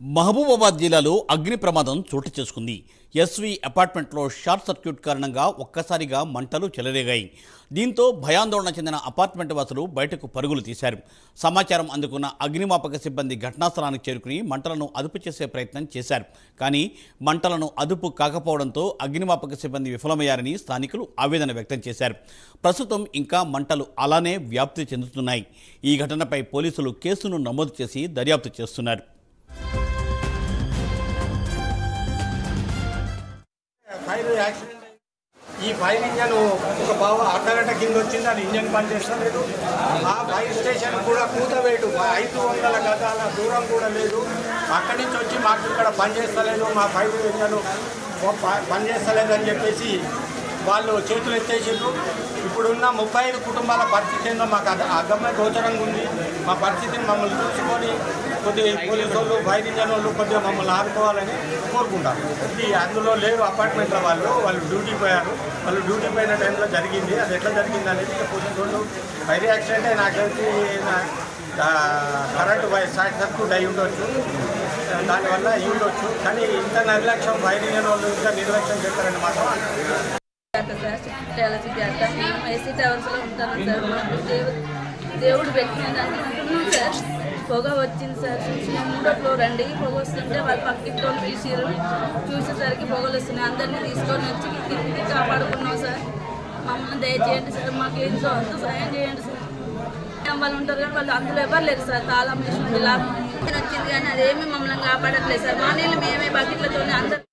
మహబూబాబాద్ జిల్లాలో అగ్ని ప్రమాదం చోటు చేసుకుంది. ఎస్వి అపార్ట్మెంట్లో షార్ట్ సర్క్యూట్ కారణంగా ఒక్కసారిగా మంటలు చెలరేగాయి. దీంతో భయాందోళన చెందిన అపార్ట్మెంట్ వాసులు బయటకు పరుగులు తీశారు. సమాచారం అందుకున్న అగ్నిమాపక సిబ్బంది ఘటనా స్థలానికి చేరుకుని మంటలను అదుపు చేసే ప్రయత్నం చేశారు. కానీ మంటలను అదుపు కాకపోవడంతో అగ్నిమాపక సిబ్బంది విఫలమయ్యారని స్థానికులు ఆవేదన వ్యక్తం చేశారు. ప్రస్తుతం ఇంకా మంటలు అలానే వ్యాప్తి చెందుతున్నాయి. ఈ ఘటనపై పోలీసులు కేసును నమోదు చేసి దర్యాప్తు చేస్తున్నారు. ఈ ఫైర్ ఇంజన్ ఒక అర్ధగంట కింద వచ్చింది. అది ఇంజన్ పనిచేస్తలేదు. ఆ ఫైర్ స్టేషన్ కూడా కూతవేటు 500 గజాల దూరం కూడా లేదు. అక్కడి నుంచి వచ్చి మాకు ఇక్కడ పనిచేస్తలేదు, మా ఫైర్ ఇంజన్ పనిచేస్తలేదు అని చెప్పేసి వాళ్ళు చేతులు ఎత్తేసిండ్రు. ఇప్పుడున్న 35 కుటుంబాల పరిస్థితి ఏందో మాకు అగమ్య గోచరంగా ఉంది. మా పరిస్థితిని మమ్మల్ని చూసుకొని కొద్దిగా పోలీసు వాళ్ళు, ఫైర్ ఇంజన్ వాళ్ళు కొద్దిగా మమ్మల్ని ఆదుకోవాలని కోరుకుంటారు. ఇది అందులో లేవు అపార్ట్మెంట్ల వాళ్ళు డ్యూటీ పోయారు. వాళ్ళు డ్యూటీ పోయిన టైంలో జరిగింది. అది ఎట్లా జరిగింది అనేది పోలీసు వాళ్ళు ఫైర్ యాక్సిడెంట్ నాకు తెలిసి కరెంటు షార్ట్ సర్క్యూట్ అయి ఉండొచ్చు, దానివల్ల అయి ఉండొచ్చు. కానీ ఇంత నిర్లక్ష్యం ఫైర్ ఇంజన్ వాళ్ళు ఇంకా నిర్లక్ష్యం చేస్తారని మాత్రం మేము ఏసీ టవర్స్లో ఉంటాను సార్. మాకు దేవుడు పెట్టినదని ఉంటున్నాం సార్. పొగ వచ్చింది సార్. మేము 3వ ఫ్లోర్ అండి. పొగ వస్తుంటే వాళ్ళు పక్కింటి పిలిచిరు. చూసేసరికి పొగలు వస్తున్నాయి. అందరినీ తీసుకొని వచ్చి కిందికి కాపాడుకున్నాం సార్. మమ్మల్ని దయచేయండి సార్. మాకు ఏంటో అంత సాయం చేయండి సార్. వాళ్ళు ఉంటారు కానీ వాళ్ళు అందులో ఎవరు లేరు సార్. తాళం వేసి వచ్చింది కానీ అదేమీ మమ్మల్ని కాపాడట్లేదు సార్. మా నీళ్ళు మేమే బకెట్లతోనే అందరు